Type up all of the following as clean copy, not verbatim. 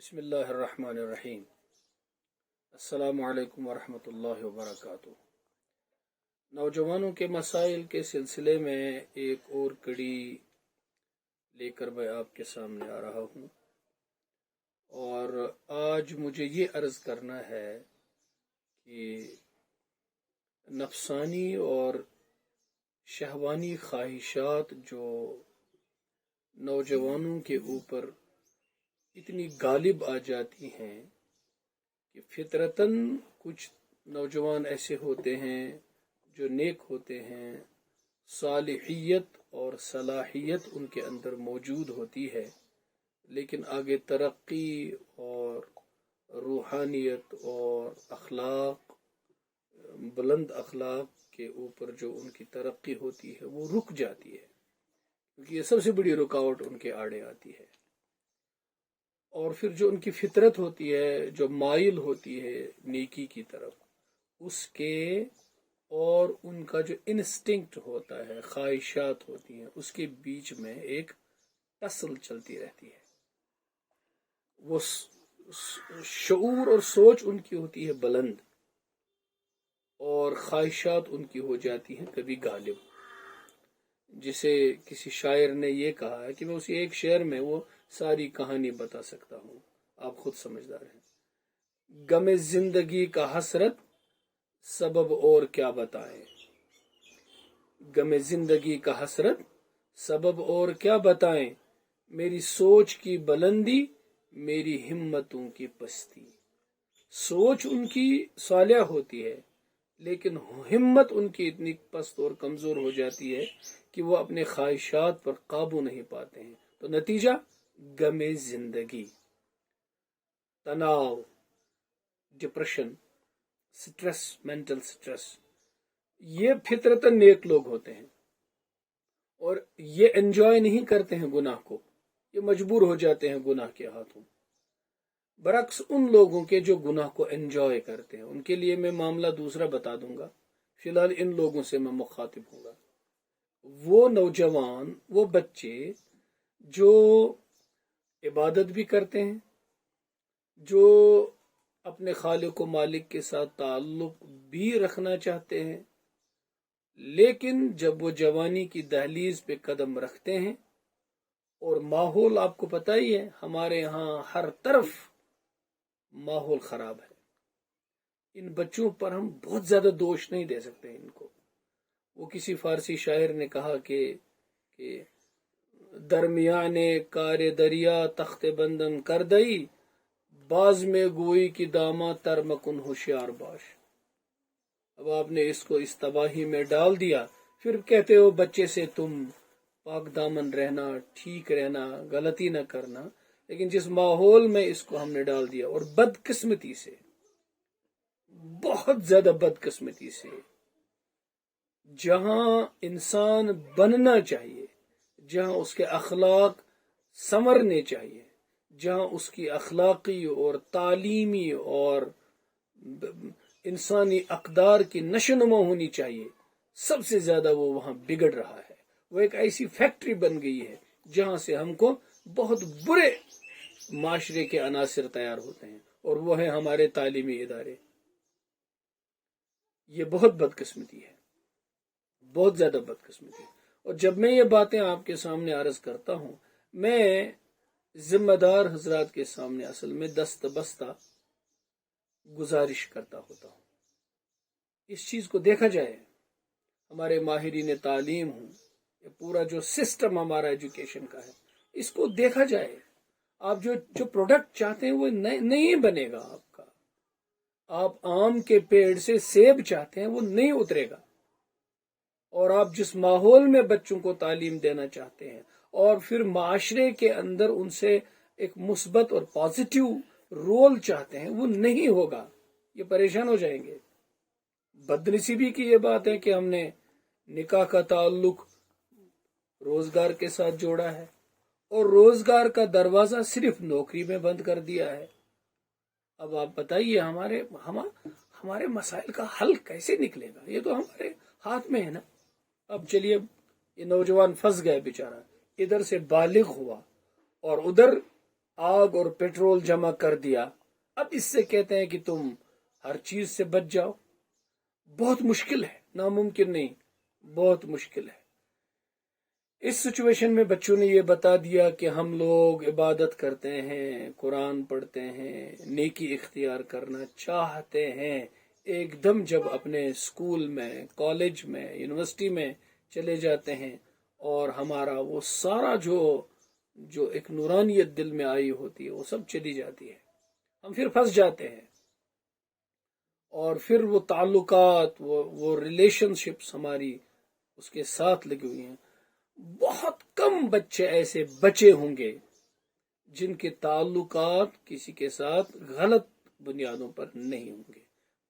बिस्मिल्लाह अर्रहमान अर्रहीम। अस्सलामु अलैकुम वरहमतुल्लाहि वबरकातुहू। नौजवानों के मसाइल के सिलसिले में एक और कड़ी लेकर मैं आपके सामने आ रहा हूँ और आज मुझे ये अर्ज़ करना है कि नफसानी और शहवानी ख्वाहिशात जो नौजवानों के ऊपर इतनी गालिब आ जाती हैं कि फितरतन कुछ नौजवान ऐसे होते हैं जो नेक होते हैं, सालिहियत और सलाहियत उनके अंदर मौजूद होती है, लेकिन आगे तरक्की और रूहानियत और अखलाक, बुलंद अखलाक के ऊपर जो उनकी तरक्की होती है वो रुक जाती है, क्योंकि ये सबसे बड़ी रुकावट उनके आड़े आती है। और फिर जो उनकी फितरत होती है, जो माइल होती है नेकी की तरफ, उसके और उनका जो इंस्टिंक्ट होता है, ख्वाहिशात होती हैं, उसके बीच में एक टसल चलती रहती है। वो शऊर और सोच उनकी होती है बुलंद और ख्वाहिशात उनकी हो जाती हैं कभी गालिब। जिसे किसी शायर ने ये कहा है कि मैं उसी एक शेर में वो सारी कहानी बता सकता हूँ, आप खुद समझदार हैं। गमे जिंदगी का हसरत सबब और क्या बताएं, गमे जिंदगी का हसरत सबब और क्या बताएं, मेरी सोच की बुलंदी मेरी हिम्मतों की पस्ती। सोच उनकी सालिया होती है, लेकिन हिम्मत उनकी इतनी पस्त और कमजोर हो जाती है कि वो अपने ख्वाहिशात पर काबू नहीं पाते हैं। तो नतीजा गमे जिंदगी, तनाव, डिप्रेशन, स्ट्रेस, मेंटल स्ट्रेस। ये फितरतन नेक लोग होते हैं और ये एंजॉय नहीं करते हैं गुनाह को, ये मजबूर हो जाते हैं गुनाह के हाथों। बरक्स उन लोगों के जो गुनाह को एंजॉय करते हैं, उनके लिए मैं मामला दूसरा बता दूंगा। फिलहाल इन लोगों से मैं मुखातिब होऊंगा। वो नौजवान, वो बच्चे जो इबादत भी करते हैं, जो अपने खालिक व मालिक के साथ ताल्लुक भी रखना चाहते हैं, लेकिन जब वो जवानी की दहलीज पे कदम रखते हैं और माहौल आपको पता ही है, हमारे यहाँ हर तरफ माहौल खराब है। इन बच्चों पर हम बहुत ज्यादा दोष नहीं दे सकते इनको। वो किसी फारसी शायर ने कहा कि दरमियाने कारे दरिया तख्ते बंदन कर दई, बाज में गोई की दामा तरमकुन होशियार बाश। अब आपने इसको इस तबाही में डाल दिया, फिर कहते हो बच्चे से तुम पाक दामन रहना, ठीक रहना, गलती न करना। लेकिन जिस माहौल में इसको हमने डाल दिया, और बदकिस्मती से, बहुत ज्यादा बदकिस्मती से, जहां इंसान बनना चाहिए, जहां उसके अखलाक संवरने चाहिए, जहां उसकी अखलाकी और तालीमी और इंसानी अकदार की नशोनुमा होनी चाहिए, सबसे ज्यादा वो वहां बिगड़ रहा है। वो एक ऐसी फैक्ट्री बन गई है जहां से हमको बहुत बुरे माशरे के अनासिर तैयार होते हैं, और वो है हमारे तालीमी इदारे। ये बहुत बदकिस्मती है, बहुत ज्यादा बदकिस्मती। और जब मैं ये बातें आपके सामने अर्ज करता हूं, मैं जिम्मेदार हजरात के सामने असल में दस्तबस्ता गुजारिश करता होता हूं, इस चीज को देखा जाए। हमारे माहिरीन तालीम हूं, ये पूरा जो सिस्टम हमारा एजुकेशन का है, इसको देखा जाए। आप जो प्रोडक्ट चाहते हैं वो नहीं बनेगा आपका। आप आम के पेड़ से सेब चाहते हैं, वो नहीं उतरेगा। और आप जिस माहौल में बच्चों को तालीम देना चाहते हैं और फिर माशरे के अंदर उनसे एक मुस्बत और पॉजिटिव रोल चाहते हैं, वो नहीं होगा। ये परेशान हो जाएंगे। बदनसीबी की ये बात है कि हमने निकाह का ताल्लुक रोजगार के साथ जोड़ा है और रोजगार का दरवाजा सिर्फ नौकरी में बंद कर दिया है। अब आप बताइए हमारे मसाइल का हल कैसे निकलेगा? ये तो हमारे हाथ में है ना। अब चलिए, ये नौजवान फंस गया बेचारा, इधर से बालिग हुआ और उधर आग और पेट्रोल जमा कर दिया, अब इससे कहते हैं कि तुम हर चीज से बच जाओ। बहुत मुश्किल है, नामुमकिन नहीं, बहुत मुश्किल है। इस सिचुएशन में बच्चों ने ये बता दिया कि हम लोग इबादत करते हैं, कुरान पढ़ते हैं, नेकी इख्तियार करना चाहते हैं, एकदम जब अपने स्कूल में, कॉलेज में, यूनिवर्सिटी में चले जाते हैं और हमारा वो सारा जो एक नूरानियत दिल में आई होती है वो सब चली जाती है, हम फिर फंस जाते हैं। और फिर वो ताल्लुकात, वो रिलेशनशिप्स हमारी उसके साथ लगी हुई हैं। बहुत कम बच्चे ऐसे बचे होंगे जिनके ताल्लुकात किसी के साथ गलत बुनियादों पर नहीं होंगे।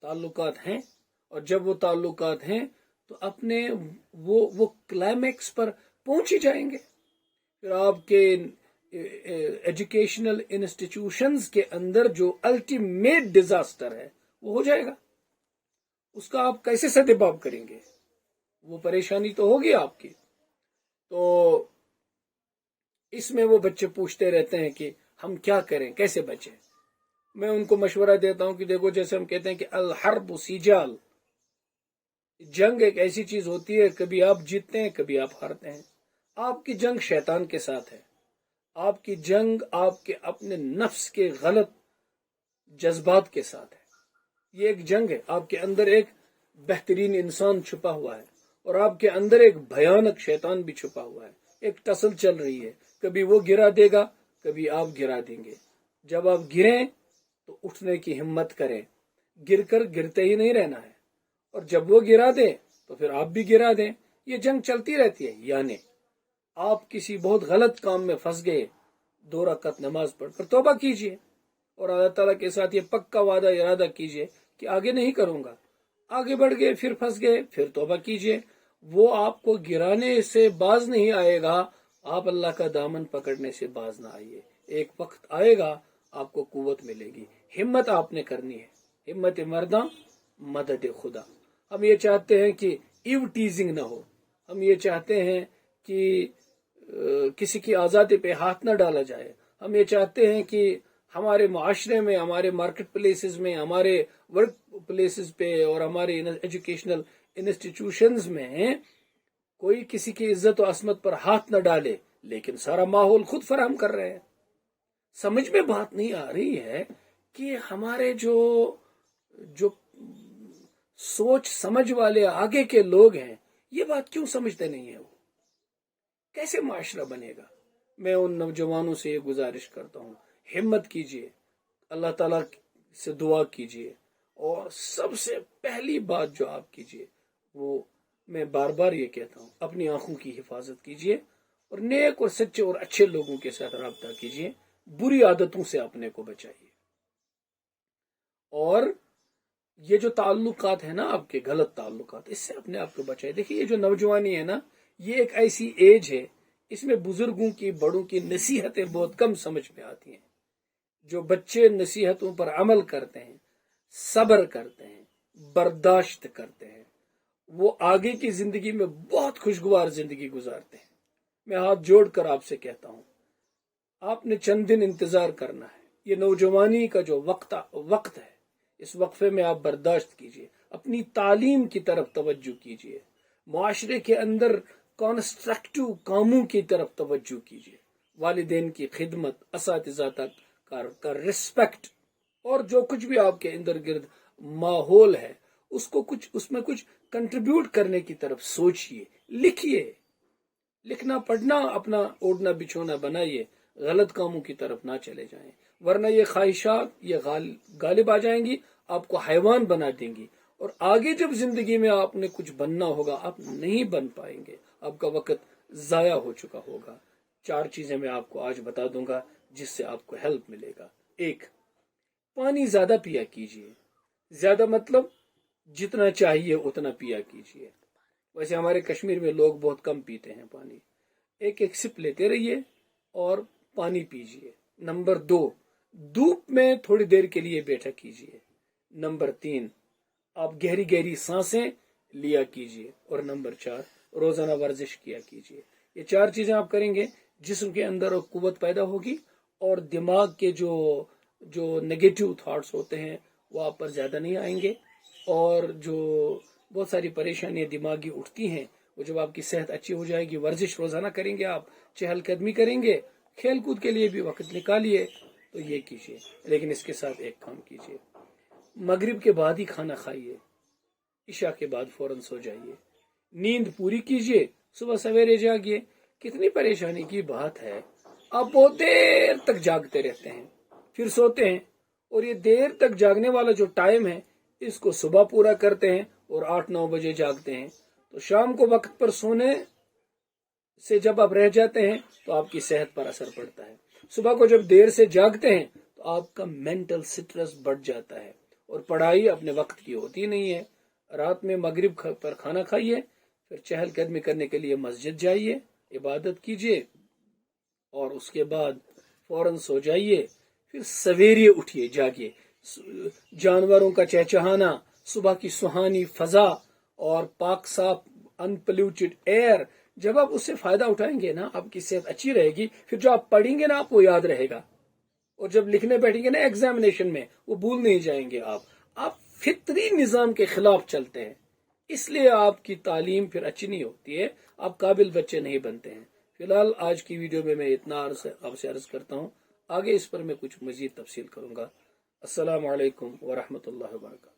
ताल्लुकात हैं, और जब वो ताल्लुकात हैं तो अपने वो क्लाइमेक्स पर पहुंच ही जाएंगे। फिर आपके एजुकेशनल इंस्टीट्यूशंस के अंदर जो अल्टीमेट डिजास्टर है वो हो जाएगा। उसका आप कैसे सद्भाव करेंगे? वो परेशानी तो होगी आपकी। तो इसमें वो बच्चे पूछते रहते हैं कि हम क्या करें, कैसे बचें। मैं उनको मशवरा देता हूं कि देखो, जैसे हम कहते हैं कि अल हर्ब सिजाल, जंग एक ऐसी चीज होती है, कभी आप जीतते हैं, कभी आप हारते हैं। आपकी जंग शैतान के साथ है, आपकी जंग आपके अपने नफ्स के गलत जज्बात के साथ है। ये एक जंग है, आपके अंदर एक बेहतरीन इंसान छुपा हुआ है और आपके अंदर एक भयानक शैतान भी छुपा हुआ है। एक टसल चल रही है, कभी वो गिरा देगा, कभी आप गिरा देंगे। जब आप गिरें तो उठने की हिम्मत करें, गिरकर गिरते ही नहीं रहना है, और जब वो गिरा दे तो फिर आप भी गिरा दें। ये जंग चलती रहती है। यानी आप किसी बहुत गलत काम में फंस गए, 2 रकात नमाज पढ़कर तौबा कीजिए और अल्लाह ताला के साथ ये पक्का वादा इरादा कीजिए कि आगे नहीं करूंगा। आगे बढ़ गए, फिर फंस गए, फिर तौबा कीजिए। वो आपको गिराने से बाज नहीं आएगा, आप अल्लाह का दामन पकड़ने से बाज ना आइए। एक वक्त आएगा आपको कुव्वत मिलेगी। हिम्मत आपने करनी है, हिम्मत मर्दा मदद खुदा। हम ये चाहते हैं कि इव टीजिंग ना हो, हम ये चाहते हैं कि किसी की आज़ादी पे हाथ न डाला जाए। हम ये चाहते हैं कि हमारे माशरे में, हमारे मार्केट प्लेसेस में, हमारे वर्क प्लेसेस पे और हमारे एजुकेशनल इंस्टीट्यूशंस में कोई किसी की इज्जत और असमत पर हाथ न डाले, लेकिन सारा माहौल खुद फराहम कर रहे हैं। समझ में बात नहीं आ रही है कि हमारे जो सोच समझ वाले आगे के लोग हैं, ये बात क्यों समझते नहीं है? वो कैसे माशरा बनेगा? मैं उन नौजवानों से ये गुजारिश करता हूँ, हिम्मत कीजिए, अल्लाह ताला से दुआ कीजिए, और सबसे पहली बात जो आप कीजिए वो, मैं बार बार ये कहता हूँ, अपनी आंखों की हिफाजत कीजिए और नेक और सच्चे और अच्छे लोगों के साथ राब्ता कीजिए। बुरी आदतों से अपने को बचाइए। और ये जो ताल्लुकात है ना, आपके गलत ताल्लुकात, इससे अपने आप को बचाइए। देखिए, ये जो नौजवानी है ना, ये एक ऐसी एज है, इसमें बुजुर्गों की, बड़ों की नसीहतें बहुत कम समझ में आती हैं। जो बच्चे नसीहतों पर अमल करते हैं, सब्र करते हैं, बर्दाश्त करते हैं, वो आगे की जिंदगी में बहुत खुशगवार जिंदगी गुजारते हैं। मैं हाथ जोड़कर आपसे कहता हूं, आपने चंद दिन इंतजार करना है। ये नौजवानी का जो वक्त है, इस वक्फे में आप बर्दाश्त कीजिए, अपनी तालीम की तरफ तवज्जो कीजिए, मुआशरे के अंदर कंस्ट्रक्टिव कामों की तरफ तवज्जो कीजिए, वालिदैन की खिदमत, असातिज़ा का रिस्पेक्ट, और जो कुछ भी आपके इर्द गिर्द माहौल है उसमें कुछ कंट्रीब्यूट करने की तरफ सोचिए। लिखिए, लिखना पढ़ना अपना ओढ़ना बिछोना बनाइए, गलत कामों की तरफ ना चले जाएं, वरना ये ख्वाहिशात ये गालिब आ जाएंगी, आपको हैवान बना देंगी, और आगे जब जिंदगी में आपने कुछ बनना होगा आप नहीं बन पाएंगे, आपका वक्त जाया हो चुका होगा। 4 चीजें मैं आपको आज बता दूंगा जिससे आपको हेल्प मिलेगा। 1, पानी ज्यादा पिया कीजिए। ज्यादा मतलब जितना चाहिए उतना पिया कीजिए। वैसे हमारे कश्मीर में लोग बहुत कम पीते हैं पानी। एक एक सिप लेते रहिए और पानी पीजिए। नंबर 2, धूप में थोड़ी देर के लिए बैठा कीजिए। नंबर 3, आप गहरी गहरी सांसें लिया कीजिए। और नंबर 4, रोजाना वर्जिश किया कीजिए। ये 4 चीजें आप करेंगे, जिस्म के अंदर कुव्वत पैदा होगी اور دماغ کے جو نگیٹو تھاٹس ہوتے ہیں وہ آپ پر زیادہ نہیں آئیں گے، اور جو بہت ساری پریشانیاں دماغی اٹھتی ہیں وہ جب آپ کی صحت اچھی ہو جائے گی، ورزش روزانہ کریں گے، آپ چہل قدمی کریں گے، کھیل کود کے لیے بھی وقت نکالیے، تو یہ کیجیے۔ لیکن اس کے ساتھ ایک کام کیجیے، مغرب کے بعد ہی کھانا کھائیے، عشاء کے بعد فوراً سو جائیے، نیند پوری کیجیے، صبح سویرے جاگیے۔ کتنی پریشانی کی بات ہے، آپ بہت دیر تک جاگتے رہتے ہیں پھر سوتے ہیں، اور یہ دیر تک جاگنے والا جو ٹائم ہے اس کو صبح پورا کرتے ہیں اور 8-9 بجے جاگتے ہیں، تو شام کو وقت پر سونے سے جب آپ رہ جاتے ہیں تو آپ کی صحت پر اثر پڑتا ہے۔ صبح کو جب دیر سے جاگتے ہیں تو آپ کا مینٹل سٹریس بڑھ جاتا ہے، اور پڑھائی اپنے وقت کی ہوتی نہیں ہے۔ رات میں مغرب پر کھانا کھائیے، پھر چہل قدمی کرنے کے لیے مسجد جائیے، عبادت کیجیے، اور اس کے بعد فوراً سو جائیے، پھر سویرے اٹھیے، جاگیے۔ جانوروں کا چہچہانا، صبح کی سہانی فضا اور پاک صاف ان پلیوٹڈ ایئر، جب آپ اس سے فائدہ اٹھائیں گے نا، آپ کی صحت اچھی رہے گی، پھر جو آپ پڑھیں گے نا آپ کو یاد رہے گا، اور جب لکھنے بیٹھیں گے نا ایگزامینیشن میں وہ بھول نہیں جائیں گے۔ آپ فطری نظام کے خلاف چلتے ہیں، اس لیے آپ کی تعلیم پھر اچھی نہیں ہوتی ہے، آپ قابل بچے نہیں بنتے ہیں۔ فی الحال آج کی ویڈیو میں اتنا آپ سے عرض کرتا ہوں، آگے اس پر میں کچھ مزید تفصیل کروں گا۔ السلام علیکم ورحمۃ اللہ وبرکاتہ۔